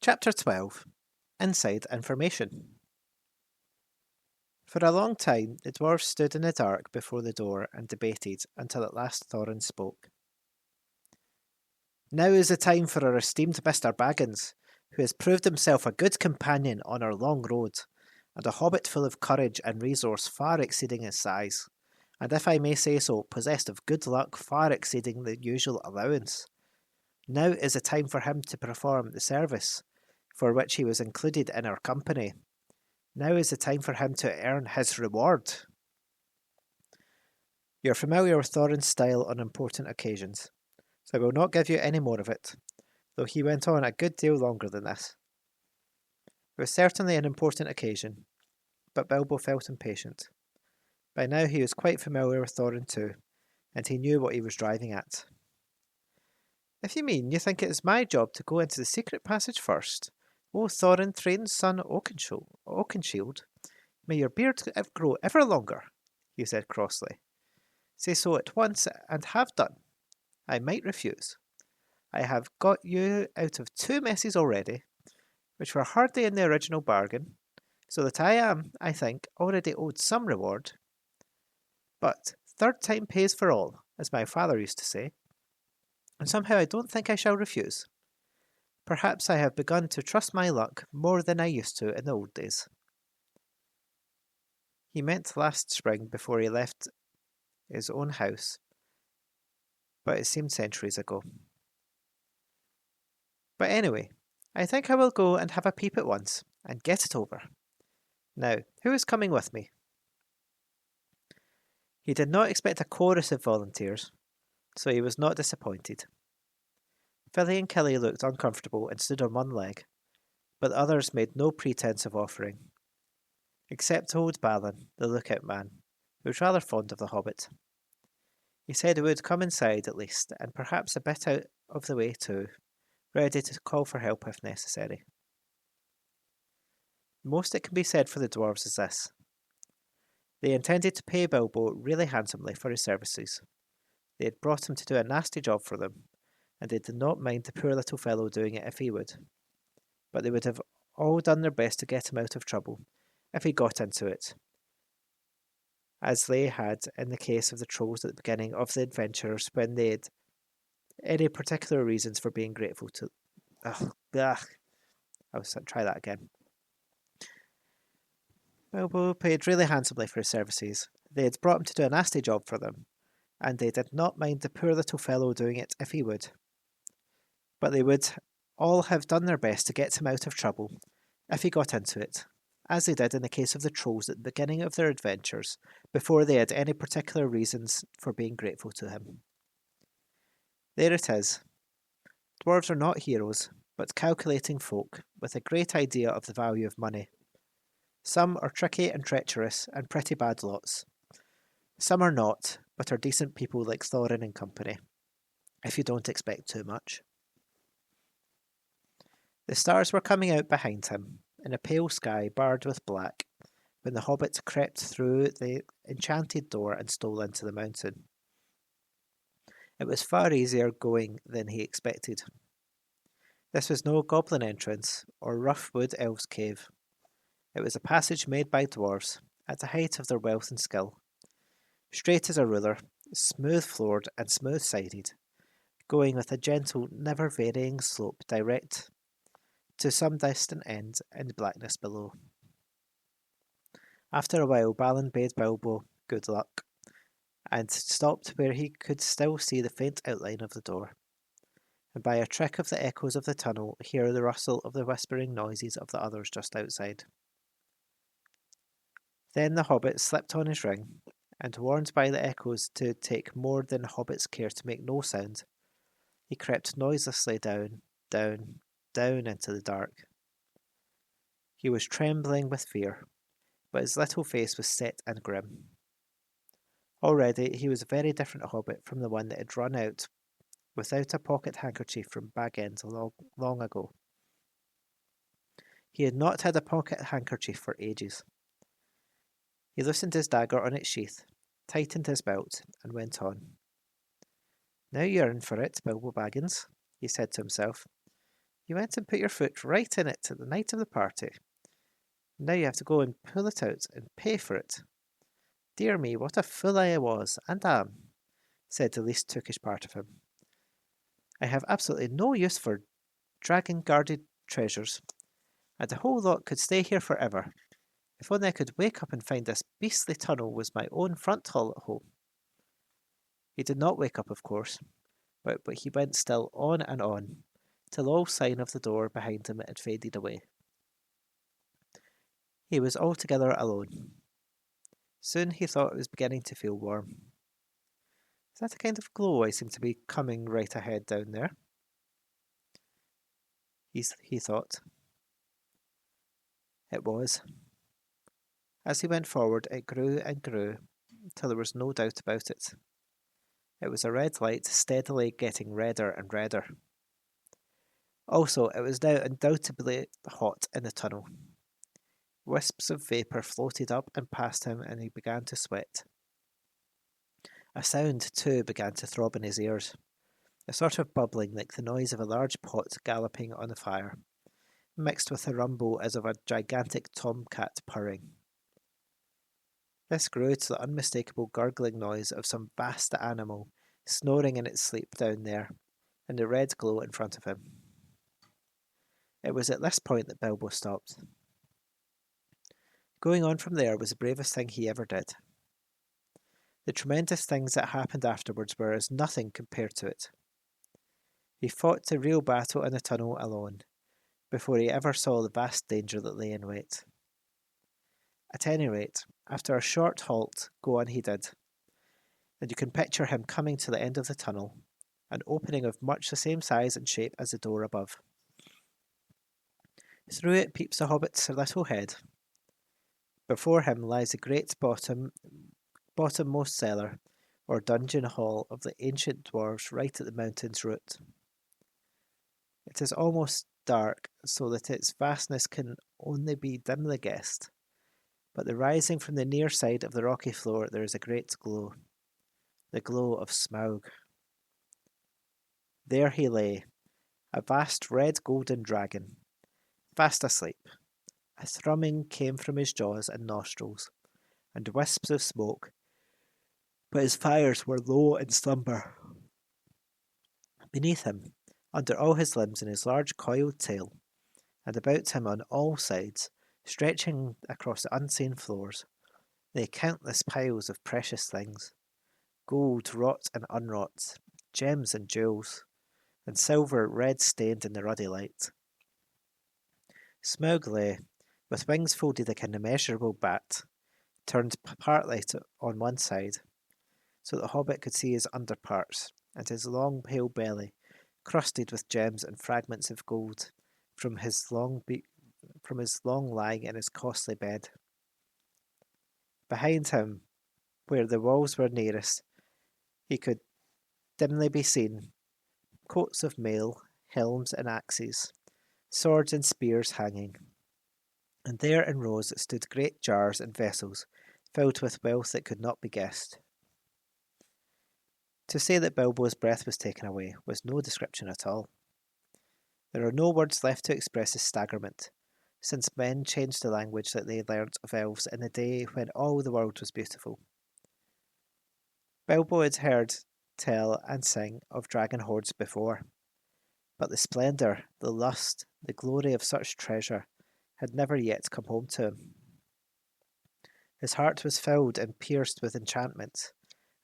Chapter 12 Inside Information. For a long time, the dwarves stood in the dark before the door and debated until at last Thorin spoke. Now is the time for our esteemed Mr. Baggins, who has proved himself a good companion on our long road, and a hobbit full of courage and resource far exceeding his size, and if I may say so, possessed of good luck far exceeding the usual allowance. Now is the time for him to perform the service for which he was included in our company. Now is the time for him to earn his reward. You're familiar with Thorin's style on important occasions, so I will not give you any more of it, though he went on a good deal longer than this. It was certainly an important occasion, but Bilbo felt impatient. By now he was quite familiar with Thorin too, and he knew what he was driving at. If you mean you think it is my job to go into the secret passage first, O Thorin, Thrain's son Oakenshield, may your beard grow ever longer, he said crossly. Say so at once, and have done. I might refuse. I have got you out of 2 messes already, which were hardly in the original bargain, so that I am, I think, already owed some reward. But 3rd time pays for all, as my father used to say, and somehow I don't think I shall refuse. Perhaps I have begun to trust my luck more than I used to in the old days. He meant last spring before he left his own house, but it seemed centuries ago. But anyway, I think I will go and have a peep at once, and get it over. Now, who is coming with me? He did not expect a chorus of volunteers, so he was not disappointed. Filly and Killy looked uncomfortable and stood on one leg, but the others made no pretence of offering, except old Balin, the lookout man, who was rather fond of the hobbit. He said he would come inside at least, and perhaps a bit out of the way too, ready to call for help if necessary. Most that can be said for the dwarves is this. They intended to pay Bilbo really handsomely for his services. They had brought him to do a nasty job for them, and they did not mind the poor little fellow doing it if he would. But they would have all done their best to get him out of trouble, if he got into it, as they had in the case of the trolls at the beginning of the adventures when they had any particular reasons for being grateful to... I'll try that again. Bilbo paid really handsomely for his services. They had brought him to do a nasty job for them, and they did not mind the poor little fellow doing it if he would. But they would all have done their best to get him out of trouble, if he got into it, as they did in the case of the trolls at the beginning of their adventures, before they had any particular reasons for being grateful to him. There it is. Dwarves are not heroes, but calculating folk, with a great idea of the value of money. Some are tricky and treacherous, and pretty bad lots. Some are not, but are decent people like Thorin and company, if you don't expect too much. The stars were coming out behind him, in a pale sky barred with black, when the hobbit crept through the enchanted door and stole into the mountain. It was far easier going than he expected. This was no goblin entrance, or rough wood elf's cave. It was a passage made by dwarves, at the height of their wealth and skill. Straight as a ruler, smooth-floored and smooth-sided, going with a gentle, never-varying slope direct to some distant end in blackness below. After a while, Balin bade Bilbo good luck, and stopped where he could still see the faint outline of the door, and by a trick of the echoes of the tunnel hear the rustle of the whispering noises of the others just outside. Then the hobbit slipped on his ring, and warned by the echoes to take more than hobbits care to make no sound, he crept noiselessly down into the dark. He was trembling with fear, but his little face was set and grim. Already he was a very different hobbit from the one that had run out without a pocket handkerchief from Bag End long ago. He had not had a pocket handkerchief for ages. He loosened his dagger on its sheath, tightened his belt, and went on. Now you're in for it, Bilbo Baggins, he said to himself. You went and put your foot right in it at the night of the party. Now you have to go and pull it out and pay for it. Dear me, what a fool I was, and am, said the least tookish part of him. I have absolutely no use for dragon-guarded treasures, and the whole lot could stay here forever. If only I could wake up and find this beastly tunnel was my own front hall at home. He did not wake up, of course, but he went still on and on, till all sign of the door behind him had faded away. He was altogether alone. Soon he thought it was beginning to feel warm. Is that a kind of glow I seem to be coming right ahead down there? He thought. It was. As he went forward, it grew and grew, till there was no doubt about it. It was a red light, steadily getting redder and redder. Also, it was now undoubtedly hot in the tunnel. Wisps of vapour floated up and past him, and he began to sweat. A sound, too, began to throb in his ears, a sort of bubbling like the noise of a large pot galloping on a fire, mixed with a rumble as of a gigantic tomcat purring. This grew to the unmistakable gurgling noise of some vast animal snoring in its sleep down there, in the red glow in front of him. It was at this point that Bilbo stopped. Going on from there was the bravest thing he ever did. The tremendous things that happened afterwards were as nothing compared to it. He fought the real battle in the tunnel alone, before he ever saw the vast danger that lay in wait. At any rate, after a short halt, go on he did, and you can picture him coming to the end of the tunnel, an opening of much the same size and shape as the door above. Through it peeps the hobbit's little head. Before him lies the great bottommost cellar, or dungeon hall of the ancient dwarves right at the mountain's root. It is almost dark, so that its vastness can only be dimly guessed, but rising from the near side of the rocky floor there is a great glow, the glow of Smaug. There he lay, a vast red golden dragon, fast asleep. A thrumming came from his jaws and nostrils, and wisps of smoke, but his fires were low in slumber. Beneath him, under all his limbs and his large coiled tail, and about him on all sides, stretching across the unseen floors, lay countless piles of precious things, gold wrought and unwrought, gems and jewels, and silver red-stained in the ruddy light. Smaug lay, with wings folded like an immeasurable bat, turned partly on one side, so that the hobbit could see his underparts, and his long pale belly, crusted with gems and fragments of gold, from his long lying in his costly bed. Behind him, where the walls were nearest, he could dimly be seen coats of mail, helms and axes, swords and spears hanging, and there in rows stood great jars and vessels filled with wealth that could not be guessed. To say that Bilbo's breath was taken away was no description at all. There are no words left to express his staggerment, since men changed the language that they learnt of elves in the day when all the world was beautiful. Bilbo had heard tell and sing of dragon hoards before, but the splendour, the lust, the glory of such treasure had never yet come home to him. His heart was filled and pierced with enchantment,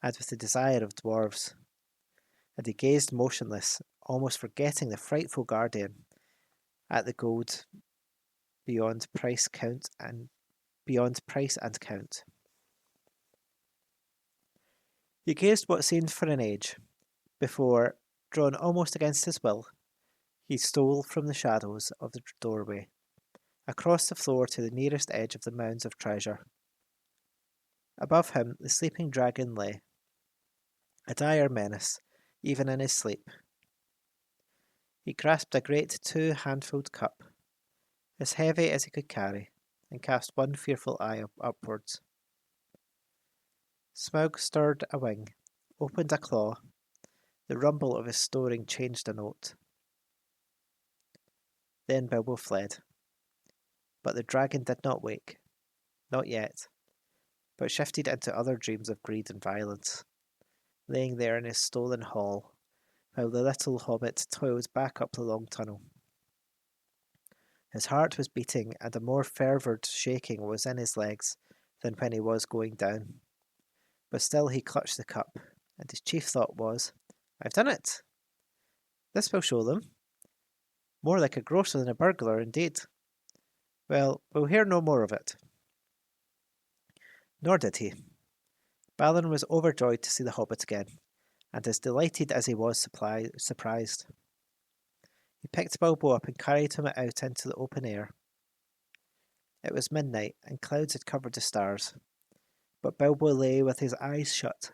and with the desire of dwarves, and he gazed motionless, almost forgetting the frightful guardian, at the gold beyond price and count. He gazed what seemed for an age, before, drawn almost against his will, he stole from the shadows of the doorway, across the floor to the nearest edge of the mounds of treasure. Above him the sleeping dragon lay, a dire menace, even in his sleep. He grasped a great 2-handful cup, as heavy as he could carry, and cast one fearful eye upwards. Smaug stirred a wing, opened a claw. The rumble of his snoring changed a note. Then Bilbo fled. But the dragon did not wake. Not yet. But shifted into other dreams of greed and violence, laying there in his stolen hall, while the little hobbit toiled back up the long tunnel. His heart was beating, and a more fervid shaking was in his legs than when he was going down. But still he clutched the cup, and his chief thought was, "I've done it! This will show them. More like a grocer than a burglar, indeed. Well, we'll hear no more of it." Nor did he. Balin was overjoyed to see the hobbit again, and as delighted as he was surprised. He picked Bilbo up and carried him out into the open air. It was midnight, and clouds had covered the stars, but Bilbo lay with his eyes shut,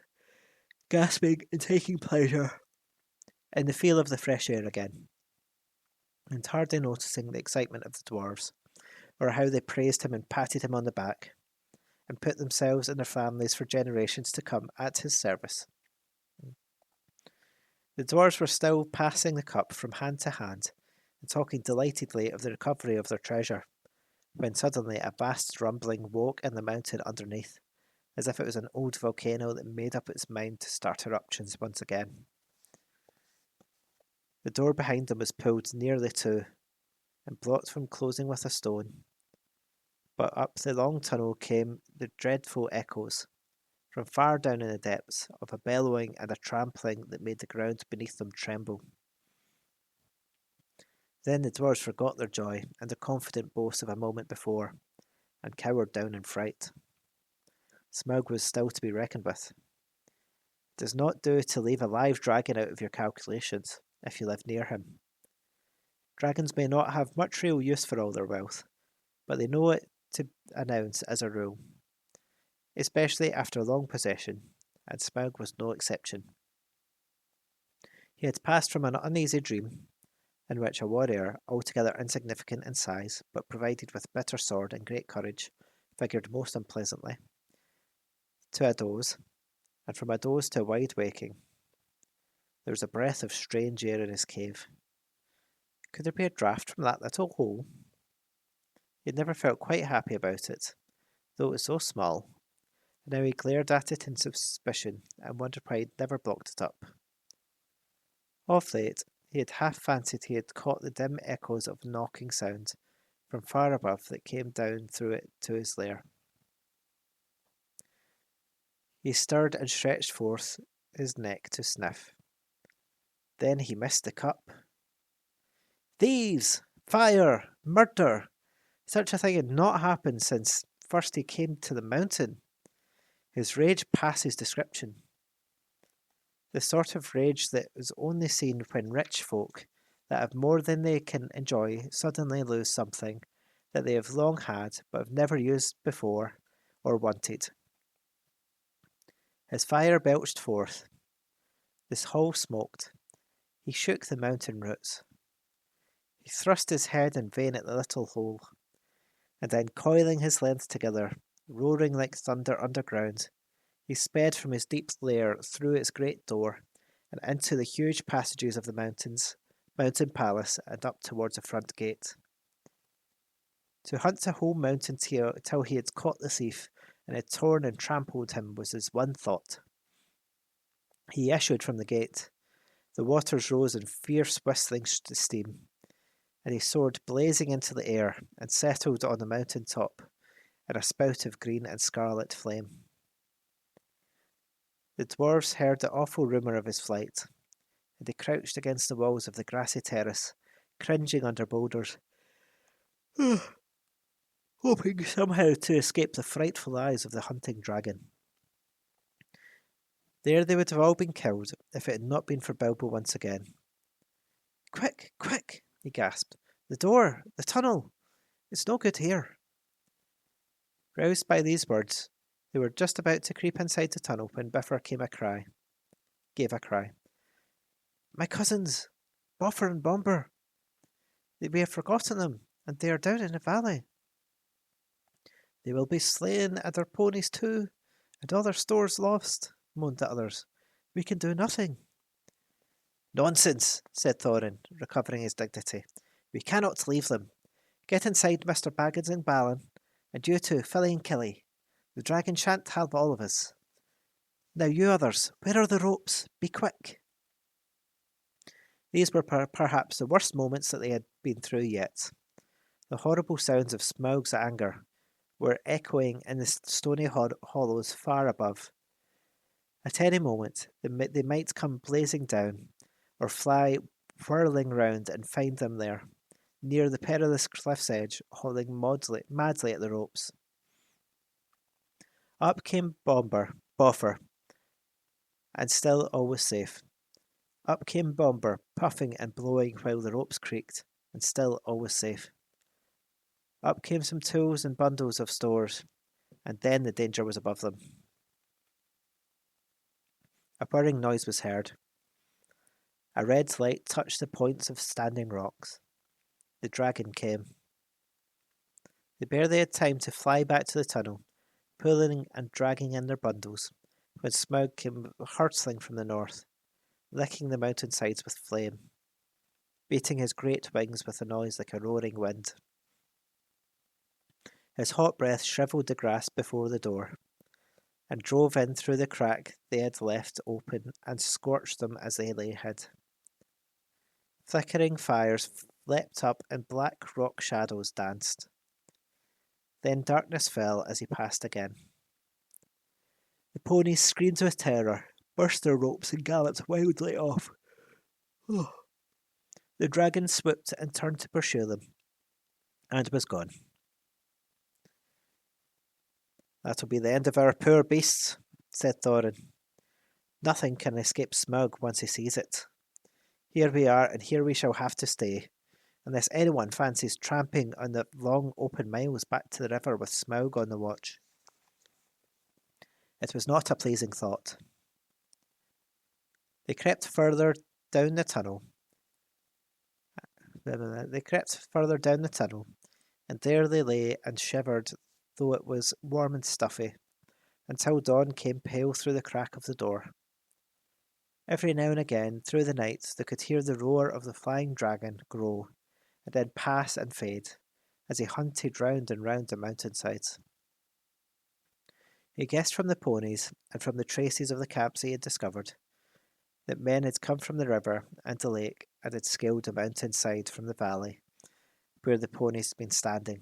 gasping and taking pleasure in the feel of the fresh air again, and hardly noticing the excitement of the dwarves, or how they praised him and patted him on the back, and put themselves and their families for generations to come at his service. The dwarves were still passing the cup from hand to hand and talking delightedly of the recovery of their treasure, when suddenly a vast rumbling woke in the mountain underneath, as if it was an old volcano that made up its mind to start eruptions once again. The door behind them was pulled nearly to, and blocked from closing with a stone. But up the long tunnel came the dreadful echoes, from far down in the depths, of a bellowing and a trampling that made the ground beneath them tremble. Then the dwarves forgot their joy and the confident boast of a moment before, and cowered down in fright. Smaug was still to be reckoned with. It does not do to leave a live dragon out of your calculations, if you live near him. Dragons may not have much real use for all their wealth, but they know it to announce as a rule, especially after long possession, and Smaug was no exception. He had passed from an uneasy dream, in which a warrior, altogether insignificant in size, but provided with bitter sword and great courage, figured most unpleasantly, to a doze, and from a doze to a wide waking. There was a breath of strange air in his cave. Could there be a draught from that little hole? He had never felt quite happy about it, though it was so small, and now he glared at it in suspicion and wondered why he had never blocked it up. Of late, he had half fancied he had caught the dim echoes of knocking sound from far above that came down through it to his lair. He stirred and stretched forth his neck to sniff. Then he missed the cup. Thieves! Fire! Murder! Such a thing had not happened since first he came to the mountain. His rage passes description. The sort of rage that is only seen when rich folk that have more than they can enjoy suddenly lose something that they have long had but have never used before or wanted. His fire belched forth. This hole smoked. He shook the mountain roots. He thrust his head in vain at the little hole, and then coiling his length together, roaring like thunder underground, he sped from his deep lair through its great door, and into the huge passages of the mountain palace, and up towards the front gate. To hunt the whole mountain till he had caught the thief, and had torn and trampled him, was his one thought. He issued from the gate. The waters rose in fierce whistling steam, and he soared blazing into the air, and settled on the mountain top, in a spout of green and scarlet flame. The dwarves heard the awful rumour of his flight, and they crouched against the walls of the grassy terrace, cringing under boulders, hoping somehow to escape the frightful eyes of the hunting dragon. There they would have all been killed if it had not been for Bilbo once again. "Quick, quick!" he gasped. "The door! The tunnel! It's no good here." Roused by these words, they were just about to creep inside the tunnel when Bifur gave a cry. "My cousins! Boffer and Bomber! We have forgotten them, and they are down in the valley." "They will be slain, and their ponies too, and all their stores lost," moaned the others. "We can do nothing." "Nonsense," said Thorin, recovering his dignity. We cannot leave them. Get inside, Mr. Baggins and Balin, and you too, Philly and Killy. The dragon shan't have all of us. Now you others, where are the ropes? Be quick. These were perhaps the worst moments that they had been through yet. The horrible sounds of Smaug's anger were echoing in the stony hollows far above. At any moment they might come blazing down, or fly whirling round and find them there, near the perilous cliff's edge, holding madly at the ropes. Up came Boffer, and still all was safe. Up came Bomber, puffing and blowing while the ropes creaked, and still all was safe. Up came some tools and bundles of stores, and then the danger was above them. A whirring noise was heard. A red light touched the points of standing rocks. The dragon came. They barely had time to fly back to the tunnel, pulling and dragging in their bundles, when Smaug came hurtling from the north, licking the mountainsides with flame, beating his great wings with a noise like a roaring wind. His hot breath shriveled the grass before the door, and drove in through the crack they had left open and scorched them as they lay hid. Flickering fires leapt up and black rock shadows danced. Then darkness fell as he passed again. The ponies screamed with terror, burst their ropes and galloped wildly off. The dragon swooped and turned to pursue them, and was gone. That'll be the end of our poor beasts, said Thorin. Nothing can escape Smaug once he sees it. Here we are, and here we shall have to stay, unless anyone fancies tramping on the long open miles back to the river with Smaug on the watch. It was not a pleasing thought. They crept further down the tunnel. And there they lay and shivered, though it was warm and stuffy, until dawn came pale through the crack of the door. Every now and again, through the night, they could hear the roar of the flying dragon grow, and then pass and fade, as he hunted round and round the mountainsides. He guessed from the ponies, and from the traces of the camps he had discovered, that men had come from the river and the lake, and had scaled the mountainside from the valley, where the ponies had been standing.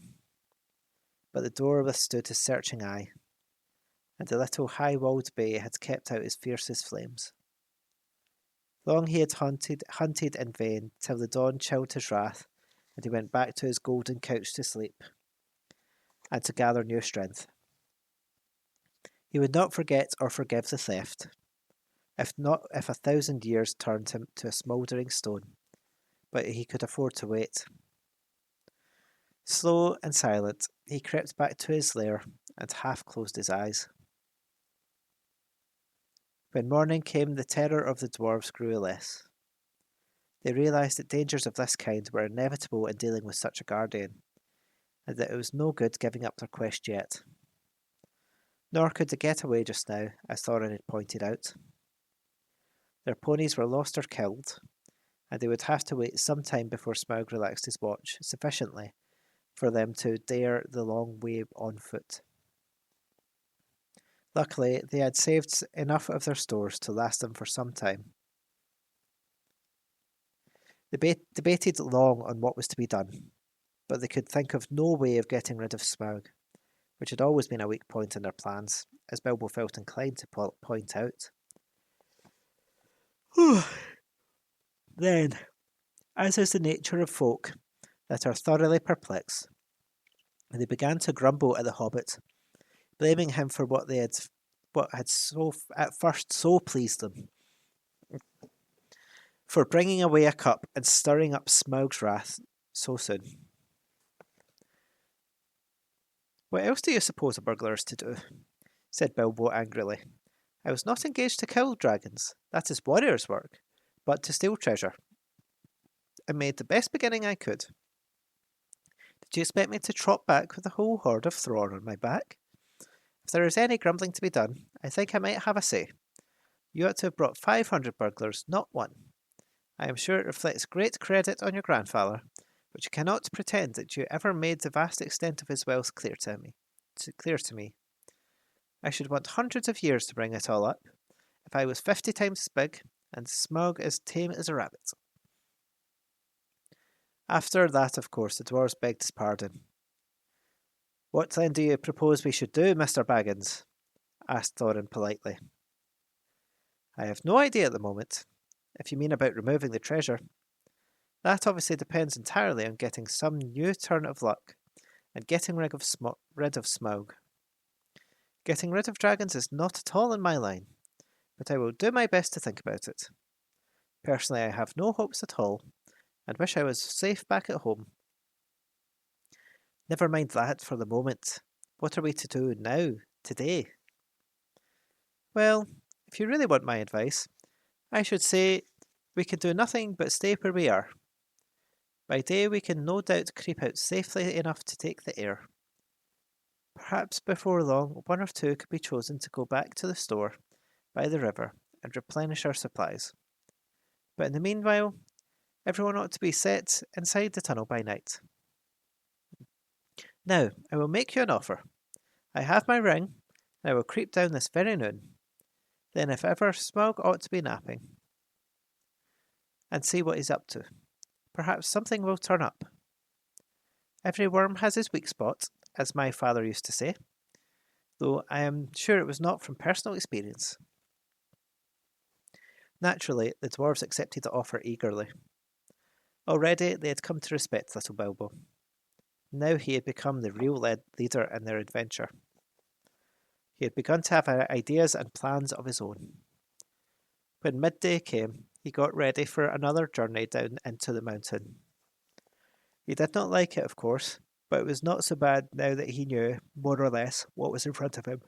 But the door withstood his searching eye, and the little high-walled bay had kept out his fiercest flames. Long he had hunted in vain, till the dawn chilled his wrath, and he went back to his golden couch to sleep, and to gather new strength. He would not forget or forgive the theft, if 1,000 years turned him to a smouldering stone, but he could afford to wait. Slow and silent, he crept back to his lair, and half closed his eyes. When morning came, the terror of the dwarves grew less. They realised that dangers of this kind were inevitable in dealing with such a guardian, and that it was no good giving up their quest yet. Nor could they get away just now, as Thorin had pointed out. Their ponies were lost or killed, and they would have to wait some time before Smaug relaxed his watch sufficiently for them to dare the long way on foot. Luckily, they had saved enough of their stores to last them for some time. They debated long on what was to be done, but they could think of no way of getting rid of Smaug, which had always been a weak point in their plans, as Bilbo felt inclined to point out. Then, as is the nature of folk that are thoroughly perplexed, they began to grumble at the hobbit, blaming him for what had at first so pleased them, for bringing away a cup and stirring up Smaug's wrath so soon. What else do you suppose a burglar is to do? Said Bilbo angrily. I was not engaged to kill dragons, that is warrior's work, but to steal treasure. I made the best beginning I could. Did you expect me to trot back with a whole horde of Thror on my back? If there is any grumbling to be done, I think I might have a say. You ought to have brought 500 burglars, not one. I am sure it reflects great credit on your grandfather, but you cannot pretend that you ever made the vast extent of his wealth clear to me. I should want hundreds of years to bring it all up, if I was 50 times as big, and Smug as tame as a rabbit. After that, of course, the dwarves begged his pardon. What then do you propose we should do, Mr. Baggins? Asked Thorin politely. I have no idea at the moment, if you mean about removing the treasure. That obviously depends entirely on getting some new turn of luck, and getting rid of Smaug. Getting rid of dragons is not at all in my line, but I will do my best to think about it. Personally, I have no hopes at all, and wish I was safe back at home. Never mind that for the moment. What are we to do now, today? Well, if you really want my advice, I should say we can do nothing but stay where we are. By day we can no doubt creep out safely enough to take the air. Perhaps before long one or two could be chosen to go back to the store by the river and replenish our supplies. But in the meanwhile, everyone ought to be set inside the tunnel by night. Now, I will make you an offer. I have my ring, and I will creep down this very noon. Then if ever, Smaug ought to be napping. And see what he's up to. Perhaps something will turn up. Every worm has his weak spot, as my father used to say, though I am sure it was not from personal experience. Naturally, the dwarves accepted the offer eagerly. Already they had come to respect little Bilbo. Now he had become the real leader in their adventure. He had begun to have ideas and plans of his own. When midday came, he got ready for another journey down into the mountain. He did not like it, of course, but it was not so bad now that he knew, more or less, what was in front of him.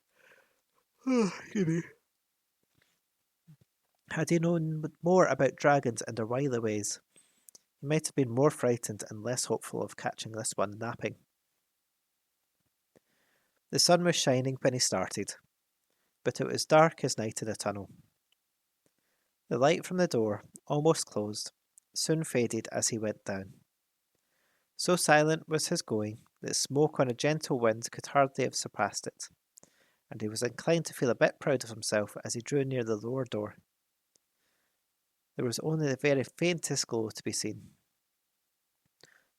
Had he known more about dragons and their wily ways, he might have been more frightened and less hopeful of catching this one napping. The sun was shining when he started, but it was dark as night in the tunnel. The light from the door, almost closed, soon faded as he went down. So silent was his going that smoke on a gentle wind could hardly have surpassed it, and he was inclined to feel a bit proud of himself as he drew near the lower door. There was only the very faintest glow to be seen.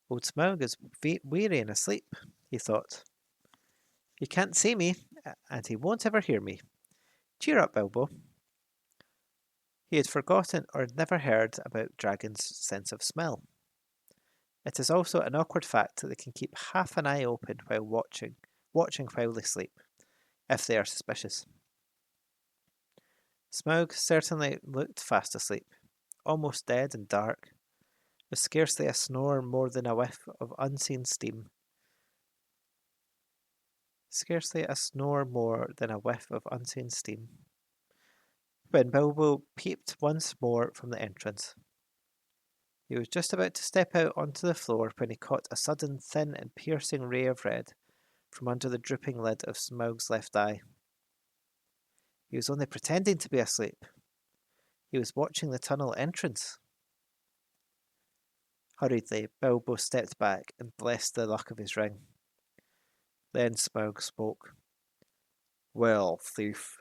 Old Smaug is weary and asleep, he thought. He can't see me, and he won't ever hear me. Cheer up, Bilbo. He had forgotten or had never heard about dragons' sense of smell. It is also an awkward fact that they can keep half an eye open while watching while they sleep, if they are suspicious. Smaug certainly looked fast asleep, almost dead and dark, with scarcely a snore more than a whiff of unseen steam. When Bilbo peeped once more from the entrance. He was just about to step out onto the floor when he caught a sudden thin and piercing ray of red from under the drooping lid of Smaug's left eye. He was only pretending to be asleep. He was watching the tunnel entrance. Hurriedly, Bilbo stepped back and blessed the luck of his ring. Then Smaug spoke. Well, thief,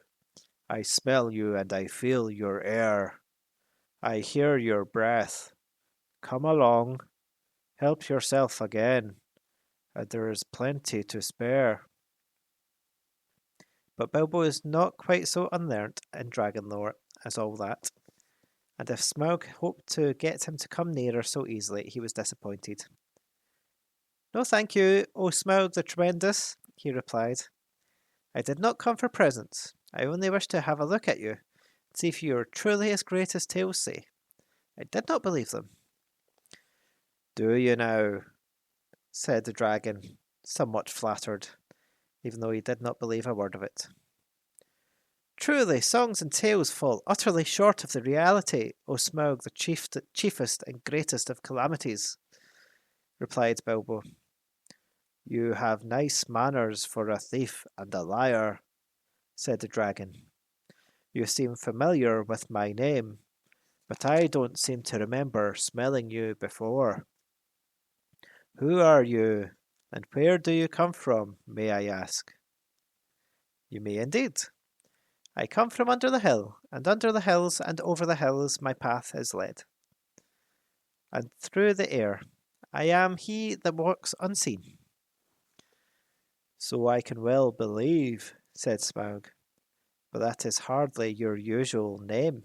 I smell you and I feel your air. I hear your breath. Come along, help yourself again, and there is plenty to spare. But Bilbo is not quite so unlearnt in dragon lore as all that, and if Smaug hoped to get him to come nearer so easily, he was disappointed. No thank you, O Smaug the Tremendous, he replied. I did not come for presents. I only wished to have a look at you, and see if you are truly as great as tales say. I did not believe them. Do you now? Said the dragon, somewhat flattered, even though he did not believe a word of it. Truly, songs and tales fall utterly short of the reality, O Smaug, the chiefest and greatest of calamities, replied Bilbo. You have nice manners for a thief and a liar, said the dragon. You seem familiar with my name, but I don't seem to remember smelling you before. Who are you, and where do you come from, may I ask? You may indeed. I come from under the hill, and under the hills and over the hills my path is led. And through the air I am he that walks unseen. So I can well believe, said Smaug, but that is hardly your usual name.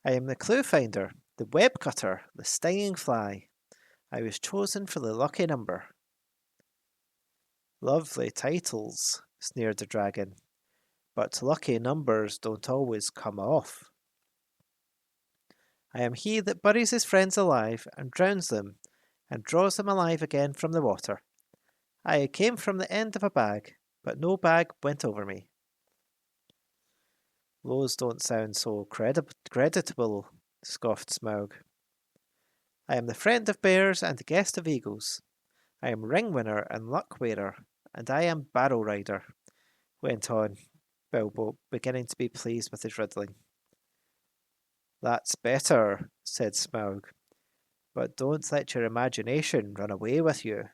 I am the clue finder, the web cutter, the stinging fly. I was chosen for the lucky number. Lovely titles, sneered the dragon, but lucky numbers don't always come off. I am he that buries his friends alive and drowns them and draws them alive again from the water. I came from the end of a bag, but no bag went over me. Those don't sound so creditable, scoffed Smaug. I am the friend of bears and the guest of eagles. I am ring winner and luck wearer, and I am barrow rider, went on Bilbo, beginning to be pleased with his riddling. That's better, said Smaug, but don't let your imagination run away with you.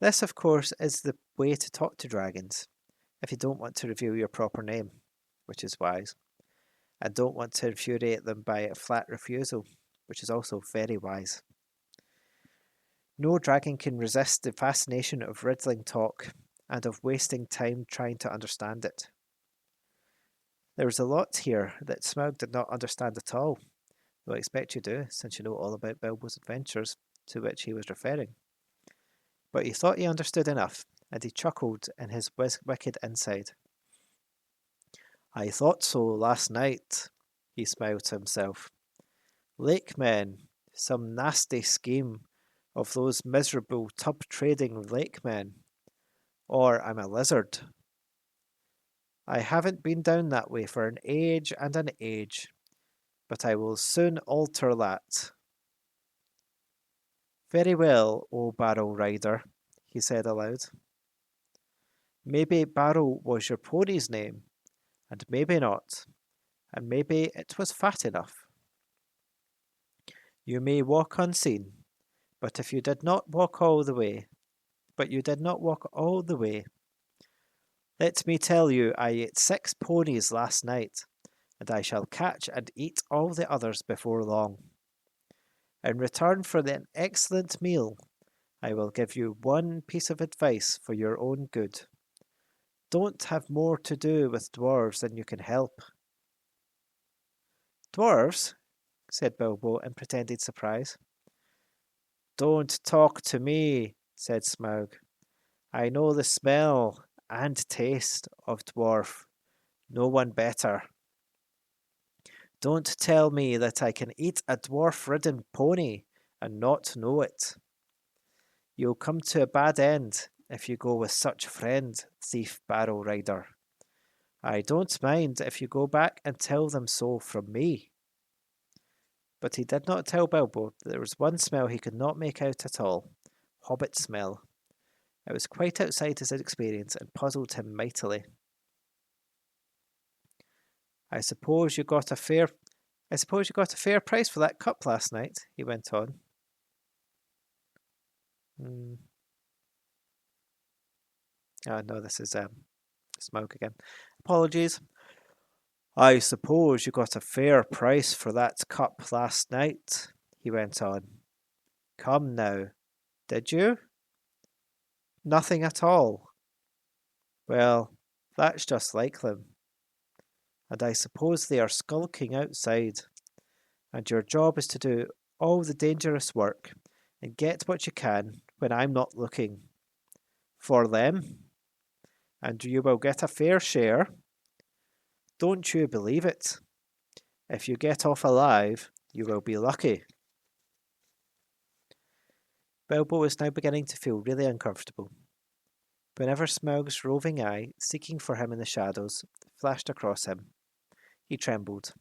This, of course, is the way to talk to dragons, if you don't want to reveal your proper name, which is wise, and don't want to infuriate them by a flat refusal, which is also very wise. No dragon can resist the fascination of riddling talk and of wasting time trying to understand it. There was a lot here that Smaug did not understand at all, though I expect you do, since you know all about Bilbo's adventures, to which he was referring. But he thought he understood enough, and he chuckled in his wicked inside. I thought so last night, he smiled to himself. Lake men, some nasty scheme of those miserable tub-trading lake men. Or I'm a lizard. I haven't been down that way for an age and an age, but I will soon alter that. Very well, O Barrow Rider, he said aloud. Maybe Barrow was your pony's name, and maybe not, and maybe it was fat enough. You may walk unseen, but you did not walk all the way. Let me tell you, I ate 6 ponies last night, and I shall catch and eat all the others before long. In return for an excellent meal, I will give you one piece of advice for your own good. Don't have more to do with dwarves than you can help. Dwarves? Said Bilbo in pretended surprise. Don't talk to me, said Smaug. I know the smell and taste of dwarf. No one better. Don't tell me that I can eat a dwarf-ridden pony and not know it. You'll come to a bad end if you go with such a friend, thief Barrow Rider. I don't mind if you go back and tell them so from me. But he did not tell Bilbo that there was one smell he could not make out at all, hobbit smell. It was quite outside his experience and puzzled him mightily. I suppose you got a fair price for that cup last night, he went on. Oh no, this is Smaug again. Apologies. I suppose you got a fair price for that cup last night, he went on. Come now, did you? Nothing at all. Well, that's just like them. And I suppose they are skulking outside, and your job is to do all the dangerous work and get what you can when I'm not looking. For them. And you will get a fair share. Don't you believe it? If you get off alive, you will be lucky. Bilbo was now beginning to feel really uncomfortable. Whenever Smaug's roving eye, seeking for him in the shadows, flashed across him, he trembled,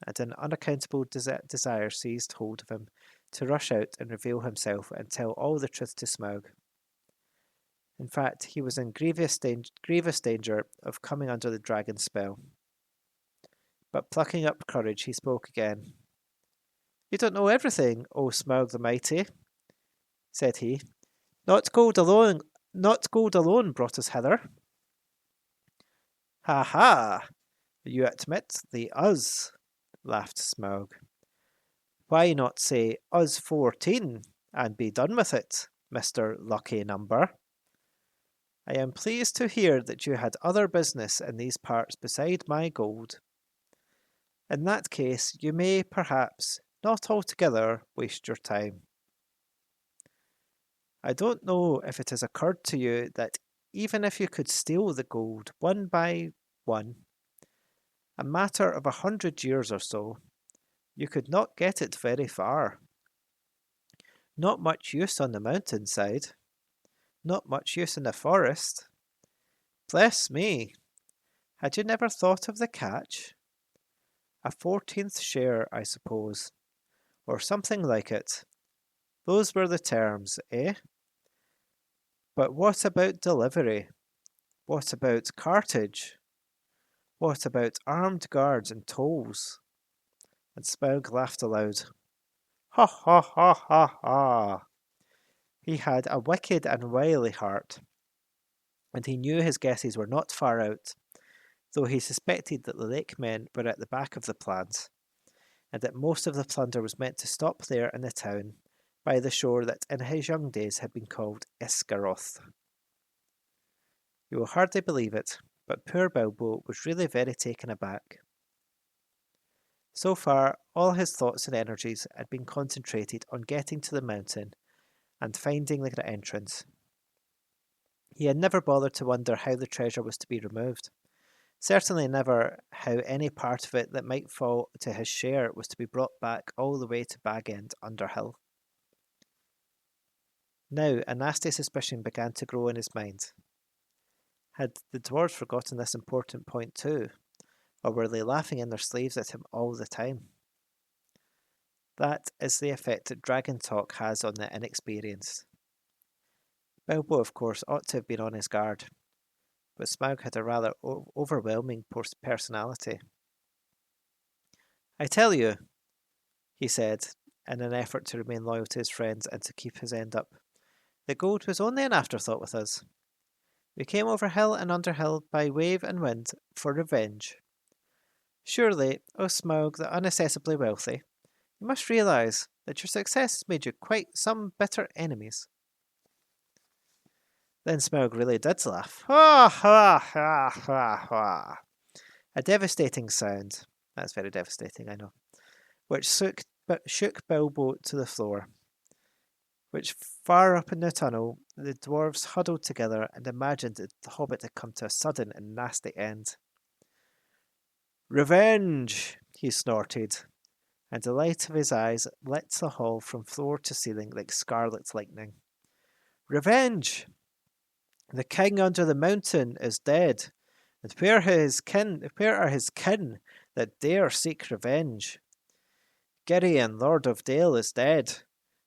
and an unaccountable desire seized hold of him to rush out and reveal himself and tell all the truth to Smaug. In fact, he was in grievous danger of coming under the dragon's spell. But plucking up courage, he spoke again. You don't know everything, O Smaug the Mighty, said he. Not gold alone brought us hither. Ha ha! You admit the us, laughed Smaug. Why not say us 14 and be done with it, Mr. Lucky Number? I am pleased to hear that you had other business in these parts beside my gold. In that case, you may, perhaps, not altogether waste your time. I don't know if it has occurred to you that even if you could steal the gold one by one, a matter of 100 years or so, you could not get it very far. Not much use on the mountainside. Not much use in the forest. Bless me! Had you never thought of the catch? A 14th share, I suppose, or something like it. Those were the terms, eh? But what about delivery? What about cartage? What about armed guards and tolls? And Smaug laughed aloud. Ha ha ha ha ha! He had a wicked and wily heart, and he knew his guesses were not far out, though he suspected that the lake men were at the back of the plans, and that most of the plunder was meant to stop there in the town, by the shore that in his young days had been called Esgaroth. You will hardly believe it, but poor Bilbo was really very taken aback. So far, all his thoughts and energies had been concentrated on getting to the mountain and finding the entrance. He had never bothered to wonder how the treasure was to be removed. Certainly never how any part of it that might fall to his share was to be brought back all the way to Bag End Underhill. Now a nasty suspicion began to grow in his mind. Had the dwarves forgotten this important point too, or were they laughing in their sleeves at him all the time? That is the effect that dragon talk has on the inexperienced. Bilbo, of course, ought to have been on his guard, but Smaug had a rather overwhelming personality. I tell you, he said, in an effort to remain loyal to his friends and to keep his end up, the gold was only an afterthought with us. We came over hill and under hill by wave and wind for revenge. Surely, O Smaug the unaccessibly wealthy, you must realise that your success has made you quite some bitter enemies. Then Smaug really did laugh. Ha ha ha ha ha. A devastating sound. That's very devastating, I know. Which shook Bilbo to the floor. Which far up in the tunnel, the dwarves huddled together and imagined that the hobbit had come to a sudden and nasty end. Revenge! He snorted, and the light of his eyes lit the hall from floor to ceiling like scarlet lightning. Revenge! The king under the mountain is dead, and where are his kin that dare seek revenge? Girion, Lord of Dale, is dead,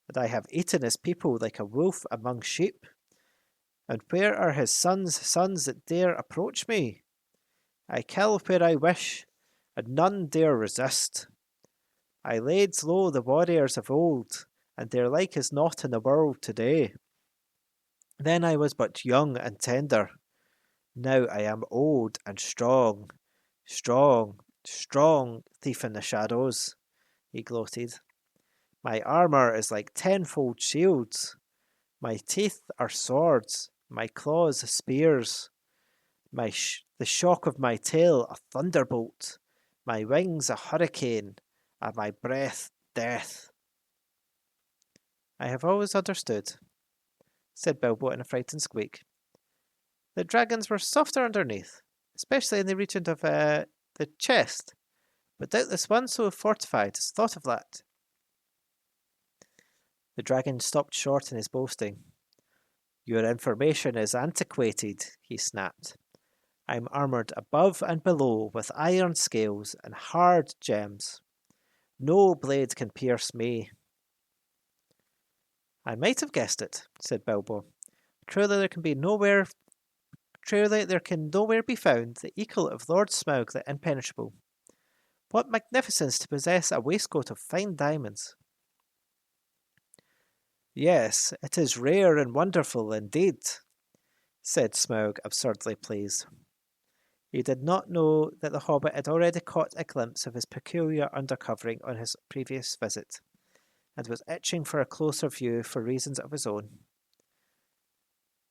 and I have eaten his people like a wolf among sheep. And where are his sons that dare approach me? I kill where I wish, and none dare resist. I laid low the warriors of old, and their like is not in the world today. Then I was but young and tender. Now I am old and strong, thief in the shadows, he gloated. My armour is like tenfold shields. My teeth are swords, my claws spears. The shock of my tail a thunderbolt, my wings a hurricane, and my breath death. I have always understood, said Bilbo in a frightened squeak, that dragons were softer underneath, especially in the region of the chest, but doubtless one so fortified has thought of that. The dragon stopped short in his boasting. Your information is antiquated, he snapped. I'm armoured above and below with iron scales and hard gems. No blade can pierce me. I might have guessed it, said Bilbo. Truly there can nowhere be found the equal of Lord Smaug the Impenetrable. What magnificence to possess a waistcoat of fine diamonds! Yes, it is rare and wonderful indeed, said Smaug, absurdly pleased. He did not know that the hobbit had already caught a glimpse of his peculiar undercovering on his previous visit, and was itching for a closer view for reasons of his own.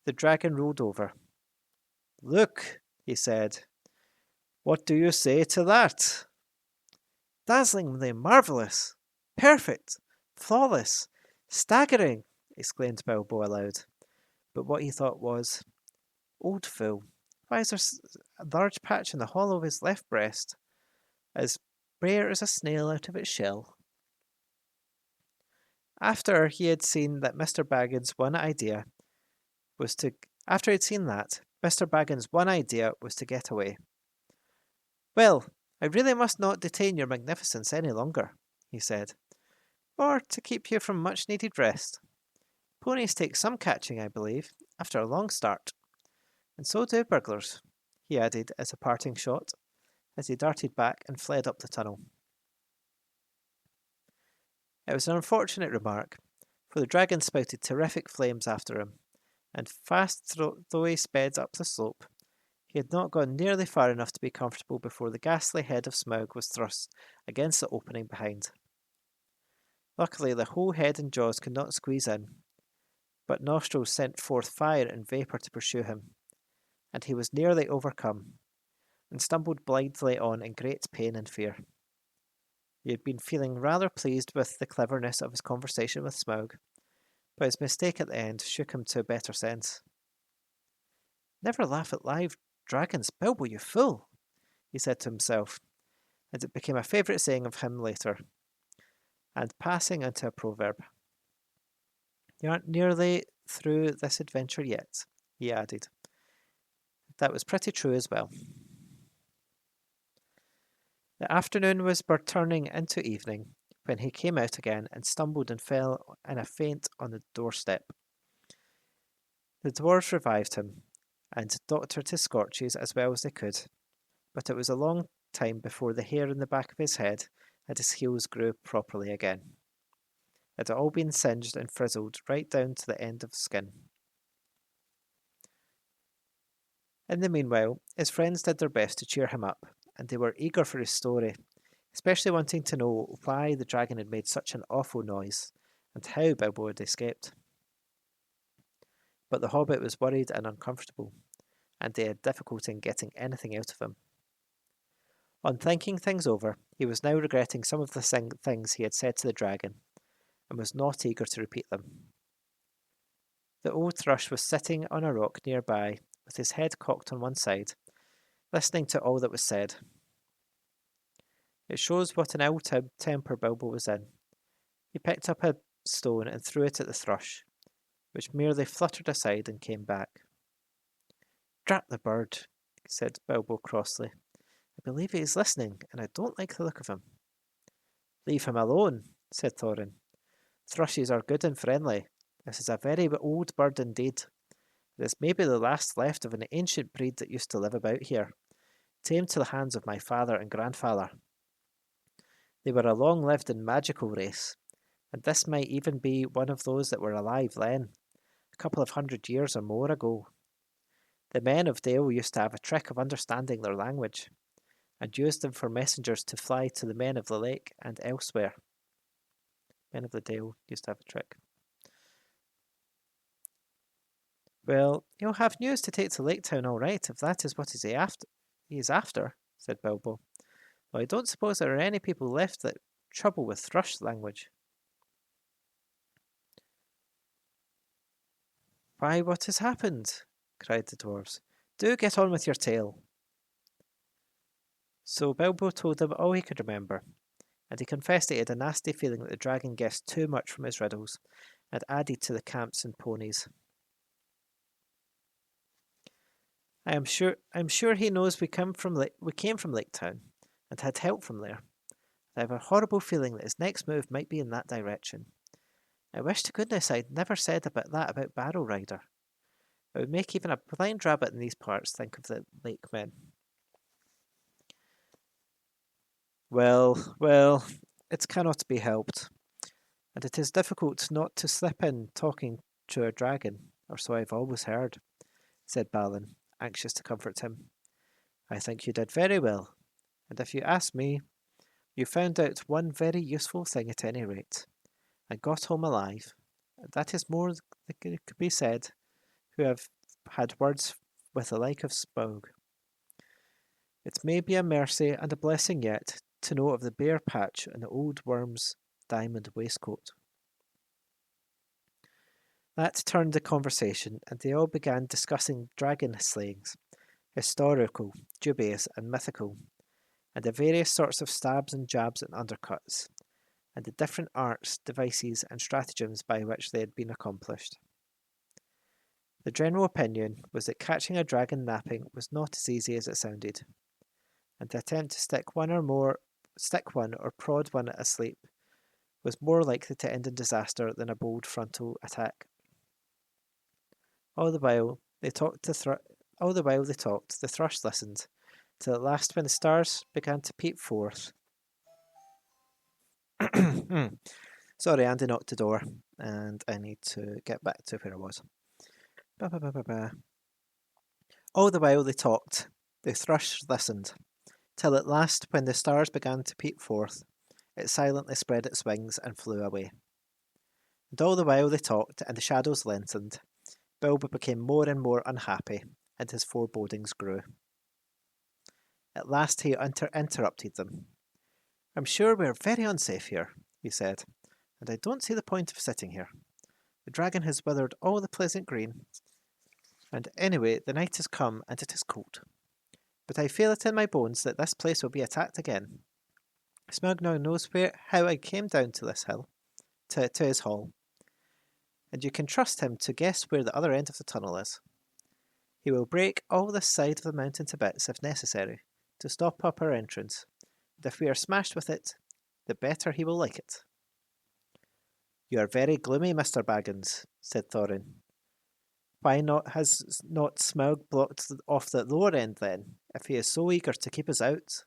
The dragon rolled over. Look, he said. What do you say to that? Dazzlingly marvellous! Perfect! Flawless! Staggering! Exclaimed Bilbo aloud. But what he thought was, Old fool, why is there a large patch in the hollow of his left breast, as bare as a snail out of its shell? After he had seen that, Mr. Baggins' one idea was to get away. Well, I really must not detain your magnificence any longer, he said, or to keep you from much-needed rest. Ponies take some catching, I believe, after a long start. And so do burglars, he added as a parting shot, as he darted back and fled up the tunnel. It was an unfortunate remark, for the dragon spouted terrific flames after him, and fast though he sped up the slope, he had not gone nearly far enough to be comfortable before the ghastly head of Smaug was thrust against the opening behind. Luckily, the whole head and jaws could not squeeze in, but nostrils sent forth fire and vapour to pursue him, and he was nearly overcome, and stumbled blindly on in great pain and fear. He had been feeling rather pleased with the cleverness of his conversation with Smaug, but his mistake at the end shook him to a better sense. Never laugh at live dragons, Bilbo, you fool, he said to himself, and it became a favourite saying of him later, and passing into a proverb. You aren't nearly through this adventure yet, he added. That was pretty true as well. The afternoon was turning into evening when he came out again and stumbled and fell in a faint on the doorstep. The dwarves revived him and doctored his scorches as well as they could, but it was a long time before the hair on the back of his head and his heels grew properly again. It had all been singed and frizzled right down to the end of the skin. In the meanwhile, his friends did their best to cheer him up, and they were eager for his story, especially wanting to know why the dragon had made such an awful noise, and how Bilbo had escaped. But the hobbit was worried and uncomfortable, and they had difficulty in getting anything out of him. On thinking things over, he was now regretting some of the things he had said to the dragon, and was not eager to repeat them. The old thrush was sitting on a rock nearby, with his head cocked on one side, listening to all that was said. It shows what an ill temper Bilbo was in. He picked up a stone and threw it at the thrush, which merely fluttered aside and came back. Drat the bird, said Bilbo crossly. I believe he is listening, and I don't like the look of him. Leave him alone, said Thorin. Thrushes are good and friendly. This is a very old bird indeed. It is maybe the last left of an ancient breed that used to live about here, tamed to the hands of my father and grandfather. They were a long-lived and magical race, and this might even be one of those that were alive then, a couple of 100 years or more ago. The men of Dale used to have a trick of understanding their language, and used them for messengers to fly to the men of the lake and elsewhere. Men of the Dale used to have a trick. Well, he'll have news to take to Lake Town all right, if that is what he is after, said Bilbo. Though I don't suppose there are any people left that trouble with thrush language. Why, what has happened? Cried the dwarves. Do get on with your tale. So Bilbo told them all he could remember, and he confessed he had a nasty feeling that the dragon guessed too much from his riddles, and added to the camps and ponies. I'm sure he knows we came from Lake Town, and had help from there. I have a horrible feeling that his next move might be in that direction. I wish to goodness I'd never said about Barrow Rider. It would make even a blind rabbit in these parts think of the lake men. Well, it cannot be helped. and it is difficult not to slip in talking to a dragon, or so I've always heard, said Balin, anxious to comfort him. I think you did very well, and if you ask me, you found out one very useful thing at any rate, and got home alive. That is more that could be said who have had words with the like of Smaug. It may be a mercy and a blessing yet to know of the bare patch and the old worm's diamond waistcoat. That turned the conversation, and they all began discussing dragon slayings, historical, dubious, and mythical, and the various sorts of stabs and jabs and undercuts, and the different arts, devices, and stratagems by which they had been accomplished. The general opinion was that catching a dragon napping was not as easy as it sounded, and the attempt to stick one or prod one asleep was more likely to end in disaster than a bold frontal attack. All the while they talked, the thrush listened, till at last, when the stars began to peep forth. Sorry, Andy knocked the door, and I need to get back to where I was. All the while they talked, the thrush listened, till at last, when the stars began to peep forth, it silently spread its wings and flew away. And all the while they talked, and the shadows lengthened, Bilbo became more and more unhappy, and his forebodings grew. At last he interrupted them. I'm sure we're very unsafe here, he said, and I don't see the point of sitting here. The dragon has withered all the pleasant green, and anyway, the night has come, and it is cold. But I feel it in my bones that this place will be attacked again. Smaug now knows how I came down to this hill, to his hall, and you can trust him to guess where the other end of the tunnel is. He will break all this side of the mountain to bits, if necessary, to stop up our entrance, and if we are smashed with it, the better he will like it. You are very gloomy, Mr. Baggins, said Thorin. Why has not Smaug blocked off the lower end then, if he is so eager to keep us out?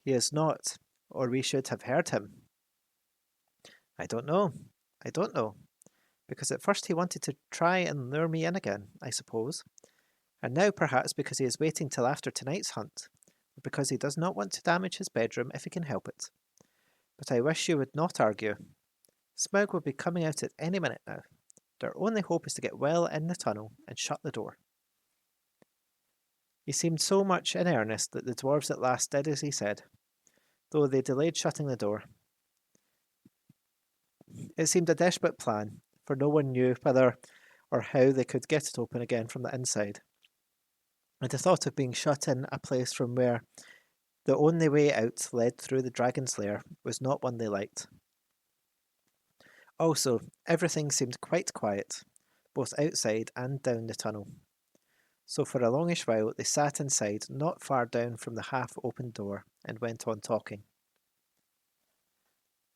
He is not, or we should have heard him. I don't know, because at first he wanted to try and lure me in again, I suppose, and now perhaps because he is waiting till after tonight's hunt, or because he does not want to damage his bedroom if he can help it. But I wish you would not argue. Smaug will be coming out at any minute now. Their only hope is to get well in the tunnel and shut the door. He seemed so much in earnest that the dwarves at last did as he said, though they delayed shutting the door. It seemed a desperate plan, for no one knew whether or how they could get it open again from the inside, and the thought of being shut in a place from where the only way out led through the dragon's lair was not one they liked. Also, everything seemed quite quiet, both outside and down the tunnel. So for a longish while they sat inside, not far down from the half-opened door, and went on talking.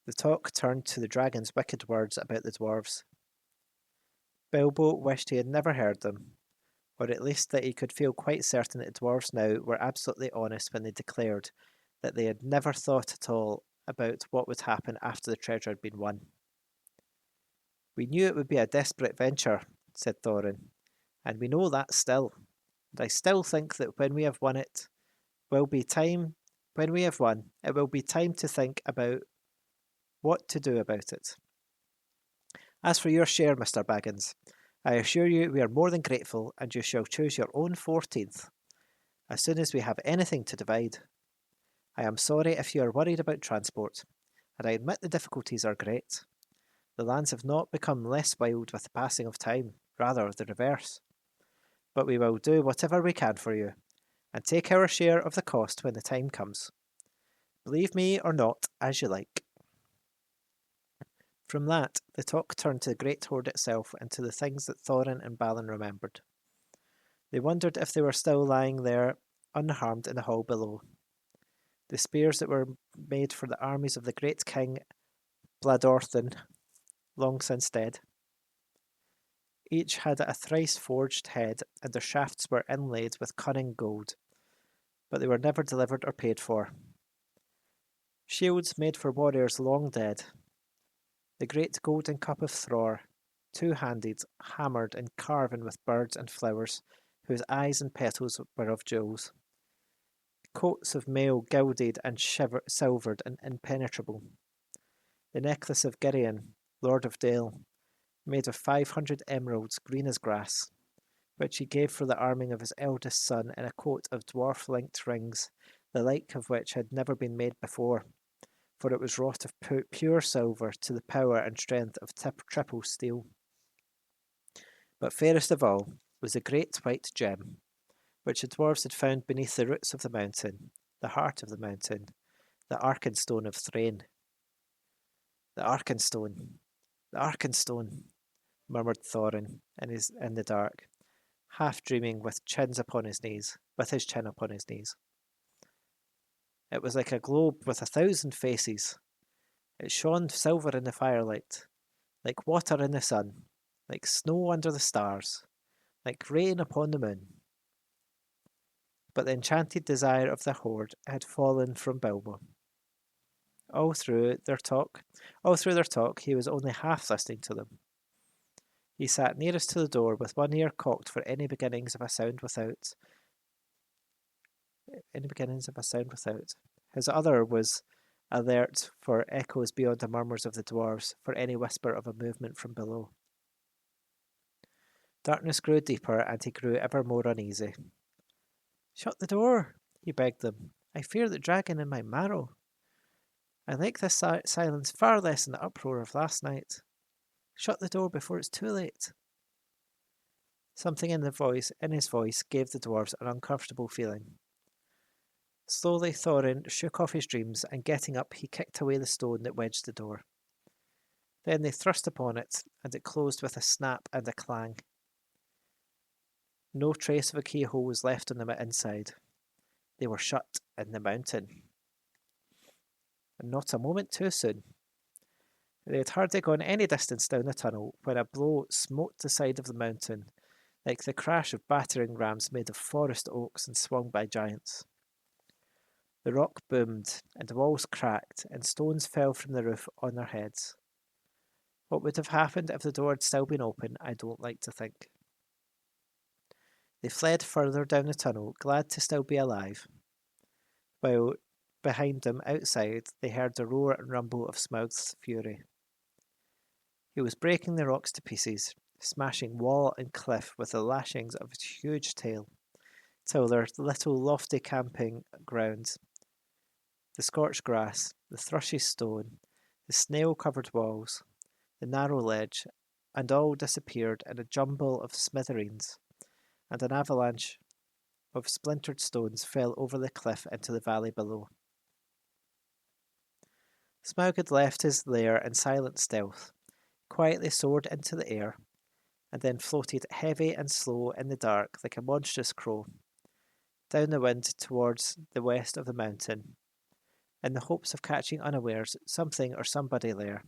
The talk turned to the dragon's wicked words about the dwarves. Bilbo wished he had never heard them, or at least that he could feel quite certain that the dwarves now were absolutely honest when they declared that they had never thought at all about what would happen after the treasure had been won. We knew it would be a desperate venture, said Thorin, and we know that still. And I still think that when we have won, it will be time to think about what to do about it. As for your share, Mr. Baggins, I assure you we are more than grateful, and you shall choose your own 14th, as soon as we have anything to divide. I am sorry if you are worried about transport, and I admit the difficulties are great. The lands have not become less wild with the passing of time, rather the reverse. But we will do whatever we can for you, and take our share of the cost when the time comes. Believe me or not, as you like. From that, the talk turned to the great hoard itself and to the things that Thorin and Balin remembered. They wondered if they were still lying there unharmed in the hall below. The spears that were made for the armies of the great king Bladorthin, long since dead. Each had a thrice-forged head, and their shafts were inlaid with cunning gold, but they were never delivered or paid for. Shields made for warriors long dead. The great golden cup of Thror, two-handed, hammered and carven with birds and flowers, whose eyes and petals were of jewels. Coats of mail gilded and silvered and impenetrable. The necklace of Girion, Lord of Dale, made of 500 emeralds green as grass, which he gave for the arming of his eldest son in a coat of dwarf-linked rings, the like of which had never been made before, for it was wrought of pure silver to the power and strength of triple steel. But fairest of all was a great white gem, which the dwarves had found beneath the roots of the mountain, the heart of the mountain, the Arkenstone of Thrain. The Arkenstone, the Arkenstone, murmured Thorin in the dark, half dreaming with his chin upon his knees. It was like a globe with 1,000 faces. It shone silver in the firelight, like water in the sun, like snow under the stars, like rain upon the moon. But the enchanted desire of the horde had fallen from Bilbo. All through their talk, he was only half listening to them. He sat nearest to the door with one ear cocked for any beginnings of a sound without. His other was alert for echoes beyond the murmurs of the dwarves, for any whisper of a movement from below. Darkness grew deeper, and he grew ever more uneasy. "Shut the door," he begged them. "I fear the dragon in my marrow. I like this silence far less than the uproar of last night. Shut the door before it's too late." Something in his voice gave the dwarves an uncomfortable feeling. Slowly Thorin shook off his dreams, and getting up he kicked away the stone that wedged the door. Then they thrust upon it, and it closed with a snap and a clang. No trace of a keyhole was left on them inside. They were shut in the mountain. And not a moment too soon. They had hardly gone any distance down the tunnel when a blow smote the side of the mountain, like the crash of battering rams made of forest oaks and swung by giants. The rock boomed, and the walls cracked, and stones fell from the roof on their heads. What would have happened if the door had still been open, I don't like to think. They fled further down the tunnel, glad to still be alive, while behind them, outside, they heard the roar and rumble of Smaug's fury. He was breaking the rocks to pieces, smashing wall and cliff with the lashings of his huge tail, till their little lofty camping grounds, the scorched grass, the thrushy stone, the snail-covered walls, the narrow ledge, and all disappeared in a jumble of smithereens, and an avalanche of splintered stones fell over the cliff into the valley below. Smaug had left his lair in silent stealth, quietly soared into the air, and then floated heavy and slow in the dark like a monstrous crow, down the wind towards the west of the mountain, in the hopes of catching unawares something or somebody there,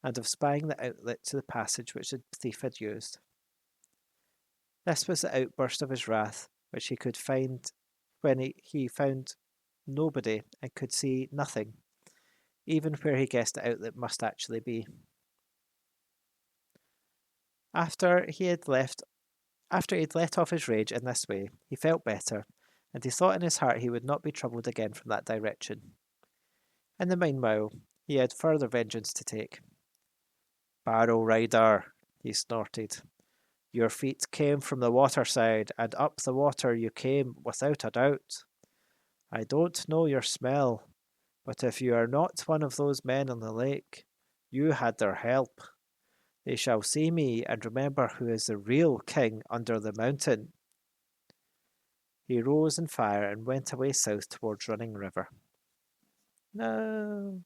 and of spying the outlet to the passage which the thief had used. This was the outburst of his wrath, which he could find when he found nobody and could see nothing, even where he guessed the outlet must actually be. After he'd let off his rage in this way, he felt better, and he thought in his heart he would not be troubled again from that direction. In the meanwhile, he had further vengeance to take. "Barrow Rider," he snorted, "your feet came from the waterside, and up the water you came without a doubt. I don't know your smell, but if you are not one of those men on the lake, you had their help. They shall see me and remember who is the real king under the mountain." He rose in fire and went away south towards Running River. No.